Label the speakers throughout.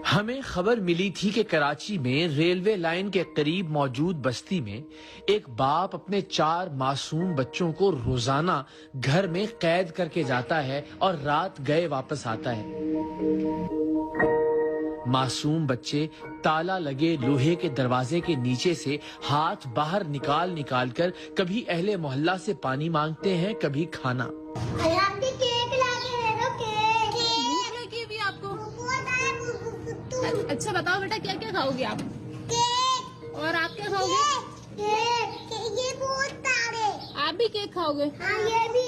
Speaker 1: हमें खबर मिली थी कि कराची में रेलवे लाइन के करीब मौजूद बस्ती में एक बाप अपने 4 मासूम बच्चों को रोजाना घर में कैद करके जाता है और रात गए वापस आता है। मासूम बच्चे ताला लगे लोहे के दरवाजे के नीचे से हाथ बाहर निकाल निकाल कर कभी अहले मोहल्ला से पानी मांगते हैं, कभी खाना।
Speaker 2: अच्छा बताओ बेटा, क्या क्या खाओगे आप? केक। और आप क्या खाओगे? केक। ये बहुत सारे। आप भी केक खाओगे? हाँ, ये भी।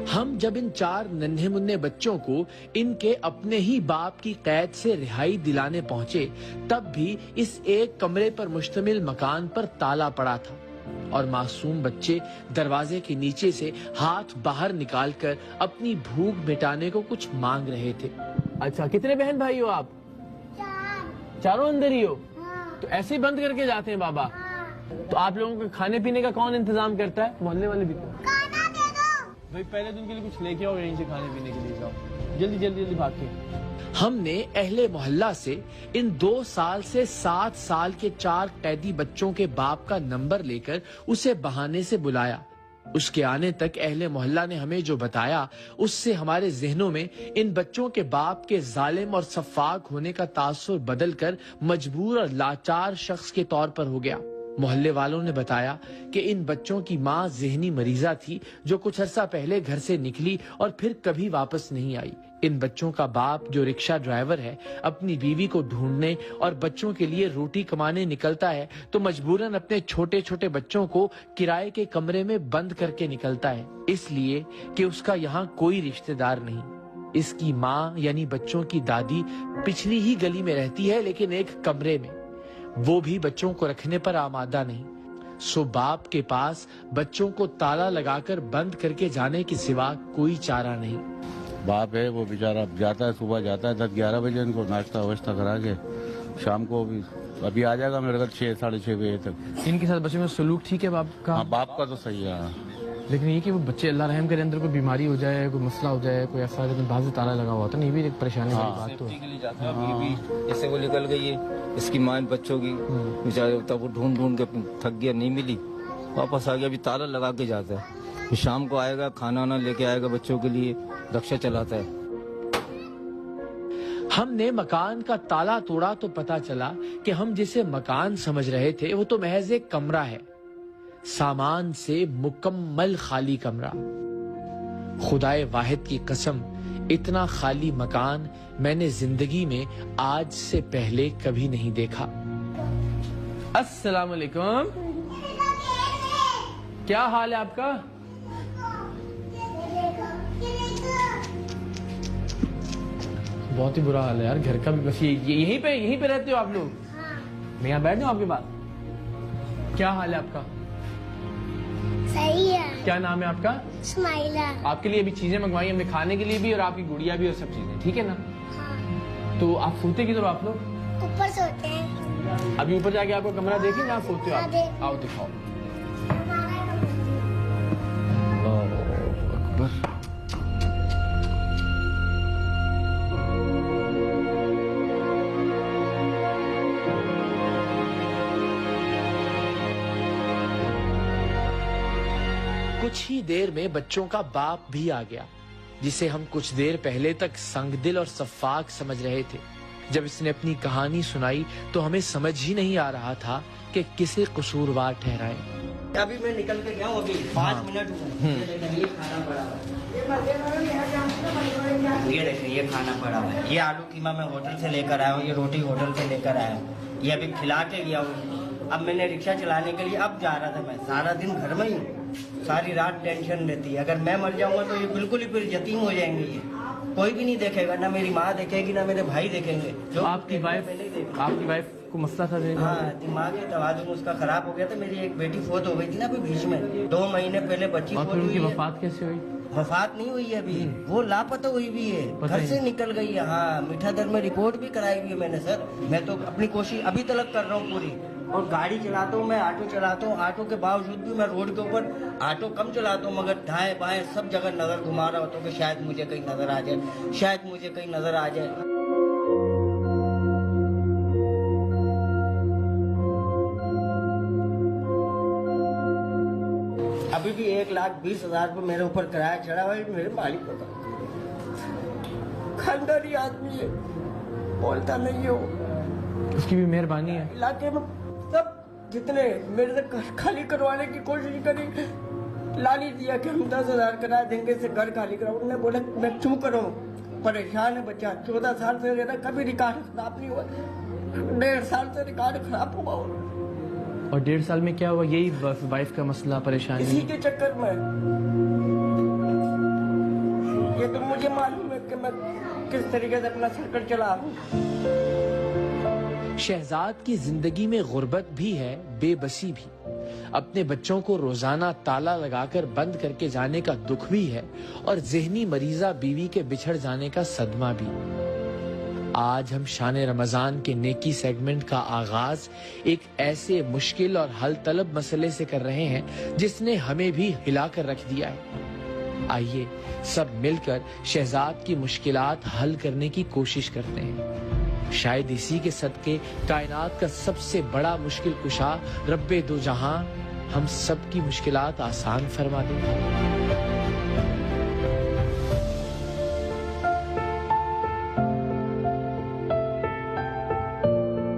Speaker 1: हम जब इन 4 नन्हे मुन्ने बच्चों को इनके अपने ही बाप की कैद से रिहाई दिलाने पहुंचे, तब भी इस एक कमरे पर मुश्तमिल मकान पर ताला पड़ा था और मासूम बच्चे दरवाजे के नीचे से हाथ बाहर निकालकर अपनी भूख मिटाने को कुछ मांग रहे थे। अच्छा, कितने बहन भाई हो आप?
Speaker 2: 4।
Speaker 1: चारों अंदर ही हो?
Speaker 2: हाँ।
Speaker 1: तो ऐसे ही बंद करके जाते हैं बाबा?
Speaker 2: हाँ।
Speaker 1: तो आप लोगों के खाने पीने का कौन इंतजाम करता है? मोहल्ले वाले भी?
Speaker 2: खाना दे दो।
Speaker 1: भाई पहले तो उनके लिए कुछ लेके आओ, यहीं से खाने पीने के लिए जाओ, जल्दी जल्दी जल्दी भाग के। हमने अहले मोहल्ला से इन 2 साल से 7 साल के 4 कैदी बच्चों के बाप का नंबर लेकर उसे बहाने से बुलाया। उसके आने तक अहले मोहल्ला ने हमें जो बताया, उससे हमारे जहनों में इन बच्चों के बाप के जालिम और सफाक होने का तासुर बदलकर मजबूर और लाचार शख्स के तौर पर हो गया। मोहल्ले वालों ने बताया कि इन बच्चों की माँ ज़हनी मरीजा थी, जो कुछ अरसा पहले घर से निकली और फिर कभी वापस नहीं आई। इन बच्चों का बाप, जो रिक्शा ड्राइवर है, अपनी बीवी को ढूंढने और बच्चों के लिए रोटी कमाने निकलता है तो मजबूरन अपने छोटे छोटे बच्चों को किराए के कमरे में बंद करके निकलता है, इसलिए कि उसका यहाँ कोई रिश्तेदार नहीं। इसकी माँ यानी बच्चों की दादी पिछली ही गली में रहती है, लेकिन एक कमरे में, वो भी बच्चों को रखने पर आमादा नहीं। सो बाप के पास बच्चों को ताला लगाकर बंद करके जाने के सिवा कोई चारा नहीं।
Speaker 3: बाप है वो बेचारा जाता है, सुबह जाता है 10-11 बजे, इनको नाश्ता वाश्ता करा के शाम को भी अभी आ जाएगा मेरे घर 6 साढ़े 6 बजे तक।
Speaker 1: इनके साथ बच्चों में सलूक ठीक है बाप का?
Speaker 3: हाँ, बाप का तो सही है।
Speaker 1: लेकिन ये कि वो बच्चे अल्लाह रहम करे अंदर कोई बीमारी हो जाए, कोई मसला हो जाए, कोई ऐसा, लेकिन बाहर से ताला लगा हुआ था ना, ये भी एक परेशानी वाली बात तो है।
Speaker 4: जैसे वो निकल गई है, इसकी माँ बच्चों की बेचारे तब वो ढूंढ ढूंढ के थक गया, नहीं मिली, वापस आ गया। अभी ताला लगा के जाता है, फिर शाम को आएगा, खाना वाना लेके आएगा बच्चों के लिए, रक्षा चलाता है।
Speaker 1: हमने मकान का ताला तोड़ा तो पता चला कि हम जिसे मकान समझ रहे थे वो तो महज एक कमरा है, सामान से मुकम्मल खाली कमरा। खुदाए वाहिद की कसम, इतना खाली मकान मैंने जिंदगी में आज से पहले कभी नहीं देखा। अस्सलाम वालेकुम, क्या हाल है आपका? बहुत ही बुरा हाल है यार, घर का भी। बस यहीं पे रहते हो आप लोग? मैं यहाँ बैठ जाऊँ आपके पास? क्या हाल है आपका?
Speaker 2: सही है।
Speaker 1: क्या नाम है आपका?
Speaker 2: स्माइला।
Speaker 1: आपके लिए अभी चीजें मंगवाई हमने, खाने के लिए भी और आपकी गुड़िया भी और सब चीजें, ठीक है ना?
Speaker 2: हाँ।
Speaker 1: तो आप सोते किधर हो आप लोग?
Speaker 2: ऊपर सोते हैं।
Speaker 1: अभी ऊपर जाके आपको कमरा देखें जहाँ सोते हो आप?
Speaker 2: हाँ,
Speaker 1: आओ दिखाओ। कुछ ही देर में बच्चों का बाप भी आ गया, जिसे हम कुछ देर पहले तक संगदिल और सफाक समझ रहे थे। जब इसने अपनी कहानी सुनाई तो हमें समझ ही नहीं आ रहा था कि किसे कसूरवार ठहराए।
Speaker 5: अभी मैं निकल के गया हूँ, अभी 5 मिनट ये खाना पड़ा हुआ है, ये देखिए ये खाना पड़ा हुआ है, ये आलू कीमा मैं होटल से लेकर आया हूँ, ये रोटी होटल से लेकर आया हूँ, ये अभी खिला के गया हूँ। अब मैंने रिक्शा चलाने के लिए अब जा रहा था, मैं सारा दिन घर में ही हूँ, सारी रात टेंशन रहती है। अगर मैं मर जाऊंगा तो ये बिल्कुल ही फिर यतीम हो जाएंगे, ये कोई भी नहीं देखेगा, ना मेरी माँ देखेगी ना मेरे भाई देखेंगे। जो
Speaker 1: आपकी वाइफ को मसला था?
Speaker 5: हाँ, दिमाग के तवाज़ुन उसका खराब हो गया था। मेरी एक बेटी फोत हो गई थी ना अभी बीच में, 2 महीने पहले बच्ची फोत हुई है।
Speaker 1: वफात कैसे हुई?
Speaker 5: वफात नहीं हुई है अभी, वो लापता हुई भी है, घर से निकल गई है। हाँ, मीठा दर में रिपोर्ट भी कराई हुई है मैंने सर। मैं तो अपनी कोशिश अभी तक कर रहा हूँ पूरी, और गाड़ी चलाता हूँ, मैं ऑटो चलाता हूँ। ऑटो के बावजूद भी मैं रोड के ऊपर ऑटो कम चलाता हूँ, मगर दाएं बाएं सब जगह नजर घुमा रहा होता हूँ कि शायद मुझे कहीं नजर आ जाए, शायद मुझे कहीं नजर आ जाए। अभी भी 1,20,000 रुपये मेरे ऊपर किराया चढ़ा हुआ है। मेरे मालिक को खानदानी आदमी है, बोलता नहीं है वो।
Speaker 1: उसकी भी मेहरबानी है।
Speaker 5: इलाके में सब जितने मेरे से खाली करवाने की कोशिश करी, लाली दिया कि हम 10,000 किराया देंगे, से घर खाली कराओ। उन्होंने बोला मैं क्यों करूँ, परेशान है बच्चा। 14 साल से रहना, कभी रिकॉर्ड खराब नहीं हुआ। 1.5 साल से रिकॉर्ड खराब हुआ।
Speaker 1: और 1.5 साल में क्या हुआ? यही वाइफ का मसला, परेशानी,
Speaker 5: इसी के चक्कर में। ये तो मुझे मालूम है कि मैं किस तरीके से अपना सर्कल चला रहा हूँ।
Speaker 1: शहजाद की जिंदगी में गुर्बत भी है, बेबसी भी। अपने बच्चों को रोजाना ताला लगाकर बंद करके जाने का दुख भी है, और ज़हनी मरीजा बीवी के बिछड़ जाने का सदमा भी। आज हम शान रमजान के नेकी सेगमेंट का आगाज एक ऐसे मुश्किल और हल तलब मसले से कर रहे हैं जिसने हमें भी हिलाकर रख दिया है। आइए सब मिलकर शहजाद की मुश्किलात हल करने की कोशिश करते हैं। शायद इसी के सदके कायनात का सबसे बड़ा मुश्किल कुशा रब्बे दो जहां हम सब की मुश्किलात आसान फरमा दे।